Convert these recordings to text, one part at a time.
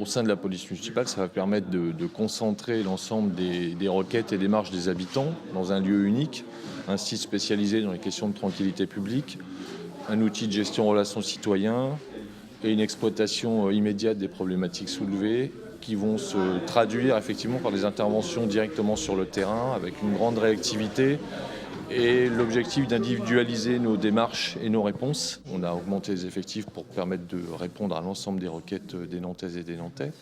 Au sein de la police municipale, ça va permettre de concentrer l'ensemble des requêtes et démarches des habitants dans un lieu unique, un site spécialisé dans les questions de tranquillité publique, un outil de gestion relations citoyens et une exploitation immédiate des problématiques soulevées qui vont se traduire effectivement par des interventions directement sur le terrain avec une grande réactivité et l'objectif d'individualiser nos démarches et nos réponses. On a augmenté les effectifs pour permettre de répondre à l'ensemble des requêtes des Nantaises et des Nantais.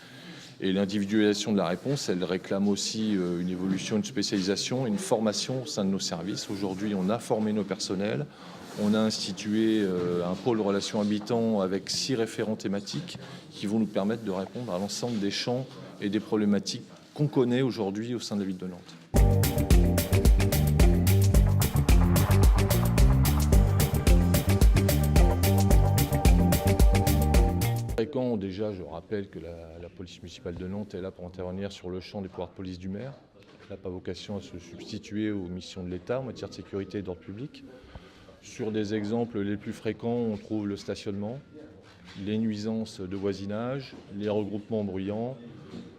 Et l'individualisation de la réponse, elle réclame aussi une évolution, une spécialisation, une formation au sein de nos services. Aujourd'hui, on a formé nos personnels. On a institué un pôle relations habitants avec 6 référents thématiques qui vont nous permettre de répondre à l'ensemble des champs et des problématiques qu'on connaît aujourd'hui au sein de la ville de Nantes. Fréquent, déjà, je rappelle que la police municipale de Nantes est là pour intervenir sur le champ des pouvoirs de police du maire. Elle n'a pas vocation à se substituer aux missions de l'État en matière de sécurité et d'ordre public. Sur des exemples les plus fréquents, on trouve le stationnement, les nuisances de voisinage, les regroupements bruyants,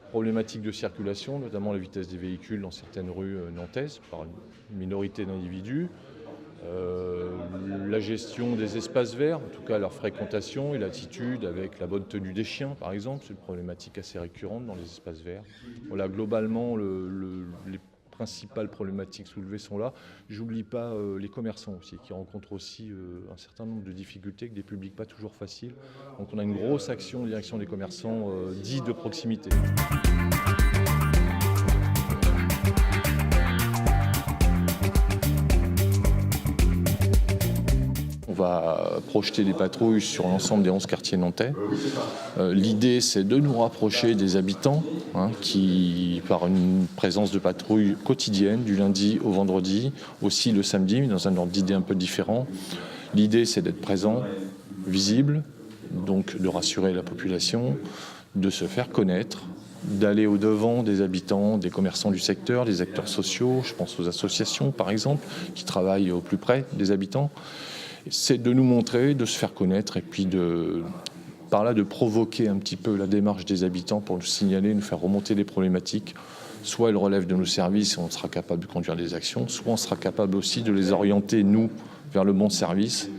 problématiques de circulation, notamment la vitesse des véhicules dans certaines rues nantaises par une minorité d'individus, la gestion des espaces verts, en tout cas leur fréquentation et l'attitude avec la bonne tenue des chiens par exemple, c'est une problématique assez récurrente dans les espaces verts. Voilà, globalement, les principales problématiques soulevées sont là. J'oublie pas les commerçants aussi, qui rencontrent aussi un certain nombre de difficultés, avec des publics pas toujours faciles. Donc on a une grosse action en direction des commerçants dits de proximité. On va projeter des patrouilles sur l'ensemble des 11 quartiers nantais. L'idée, c'est de nous rapprocher des habitants, qui, par une présence de patrouilles quotidienne, du lundi au vendredi, aussi le samedi, mais dans un ordre d'idée un peu différent. L'idée, c'est d'être présent, visible, donc de rassurer la population, de se faire connaître, d'aller au-devant des habitants, des commerçants du secteur, des acteurs sociaux, je pense aux associations par exemple, qui travaillent au plus près des habitants. C'est de nous montrer, de se faire connaître et puis par là de provoquer un petit peu la démarche des habitants pour nous signaler, nous faire remonter des problématiques. Soit elles relèvent de nos services et on sera capable de conduire des actions, soit on sera capable aussi de les orienter, nous, vers le bon service.